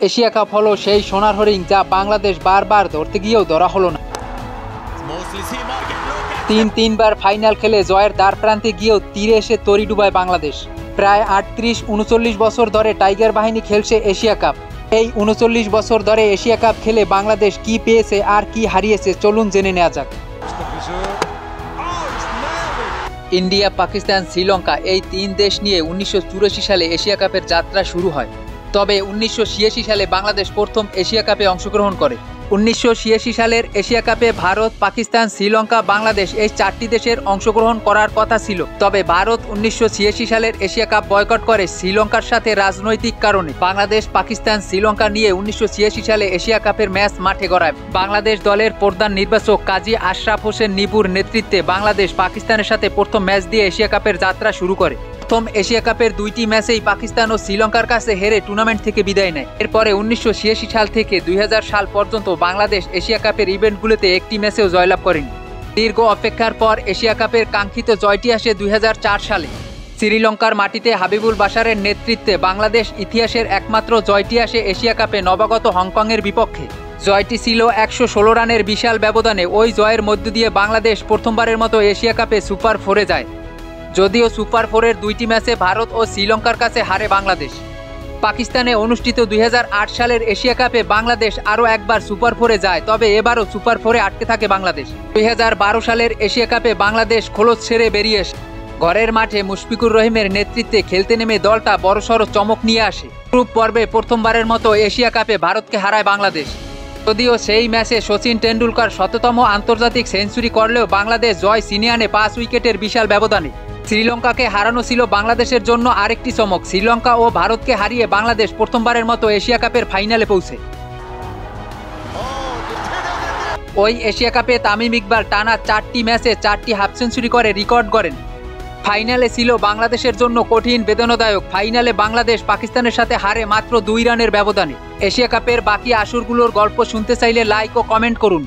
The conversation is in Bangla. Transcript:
এশিয়া কাপ হলো সেই সোনার হরিণ যা বাংলাদেশ বারবার ধরতে গিয়েও ধরা হলো না। তিনবার ফাইনাল খেলে জয়ের দ্বার প্রান্তে গিয়েও তীরে এসে তরি ডুবায় বাংলাদেশ। প্রায় ৩৮-৩৯ বছর ধরে টাইগার বাহিনী খেলছে এশিয়া কাপ। এই ৩৯ বছর ধরে এশিয়া কাপ খেলে বাংলাদেশ কি পেয়েছে আর কি হারিয়েছে চলুন জেনে নেওয়া যাক। ইন্ডিয়া, পাকিস্তান, শ্রীলঙ্কা এই তিন দেশ নিয়ে ১৯৮৪ সালে এশিয়া কাপের যাত্রা শুরু হয়। তবে ১৯৮৬ সালে বাংলাদেশ প্রথম এশিয়া কাপে অংশগ্রহণ করে। ১৯৮৬ সালের এশিয়া কাপে ভারত, পাকিস্তান, শ্রীলঙ্কা, বাংলাদেশ এই চারটি দেশের অংশগ্রহণ করার কথা ছিল। তবে ভারত ১৯৮৬ সালের এশিয়া কাপ বয়কট করে শ্রীলঙ্কার সাথে রাজনৈতিক কারণে। বাংলাদেশ, পাকিস্তান, শ্রীলঙ্কা নিয়ে ১৯৮৬ সালে এশিয়া কাপের ম্যাচ মাঠে গড়ায়। বাংলাদেশ দলের প্রধান নির্বাচক কাজী আশরাফ হোসেন নিপুর নেতৃত্বে বাংলাদেশ পাকিস্তানের সাথে প্রথম ম্যাচ দিয়ে এশিয়া কাপের যাত্রা শুরু করে। প্রথম এশিয়া কাপের দুইটি ম্যাচেই পাকিস্তান ও শ্রীলঙ্কার কাছে হেরে টুর্নামেন্ট থেকে বিদায় নেয়। এরপরে ১৯৮৬ সাল থেকে ২০০০ সাল পর্যন্ত বাংলাদেশ এশিয়া কাপের ইভেন্টগুলোতে একটি ম্যাচেও জয়লাভ করেনি। দীর্ঘ অপেক্ষার পর এশিয়া কাপের কাঙ্ক্ষিত জয়টি আসে ২০০৪ সালে। শ্রীলঙ্কার মাটিতে হাবিবুল বাশারের নেতৃত্বে বাংলাদেশ ইতিহাসের একমাত্র জয়টি আসে এশিয়া কাপে নবাগত হংকংয়ের বিপক্ষে। জয়টি ছিল ১১৬ রানের বিশাল ব্যবধানে। ওই জয়ের মধ্য দিয়ে বাংলাদেশ প্রথমবারের মতো এশিয়া কাপে সুপার ফোরে যায়। যদিও সুপার ফোরের দুইটি ম্যাচে ভারত ও শ্রীলঙ্কার কাছে হারে বাংলাদেশ। পাকিস্তানে অনুষ্ঠিত ২০০৮ সালের এশিয়া কাপে বাংলাদেশ আরও একবার সুপার ফোরে যায়, তবে এবারও সুপার ফোরে আটকে থাকে বাংলাদেশ। ২০১২ সালের এশিয়া কাপে বাংলাদেশ খোলস ছেড়ে বেরিয়ে আসে। ঘরের মাঠে মুশফিকুর রহিমের নেতৃত্বে খেলতে নেমে দলটা বড়সড় চমক নিয়ে আসে। গ্রুপ পর্বে প্রথমবারের মতো এশিয়া কাপে ভারতকে হারায় বাংলাদেশ। যদিও সেই ম্যাচে সচিন টেন্ডুলকার শততম আন্তর্জাতিক সেঞ্চুরি করলেও বাংলাদেশ জয় ছিনিয়ে আনে ৫ উইকেটের বিশাল ব্যবধানে। শ্রীলঙ্কাকে হারানো ছিল বাংলাদেশের জন্য আরেকটি চমক। শ্রীলঙ্কা ও ভারতকে হারিয়ে বাংলাদেশ প্রথমবারের মতো এশিয়া কাপের ফাইনালে পৌঁছে। ওই এশিয়া কাপে তামিম ইকবাল টানা ৪টি ম্যাচে ৪টি হাফ সেঞ্চুরি করে রেকর্ড গড়েন। ফাইনালে ছিল বাংলাদেশের জন্য কঠিন বেদনাদায়ক। ফাইনালে বাংলাদেশ পাকিস্তানের সাথে হারে মাত্র ২ রানের ব্যবধানে। এশিয়া কাপের বাকি আসরগুলোর গল্প শুনতে চাইলে লাইক ও কমেন্ট করুন।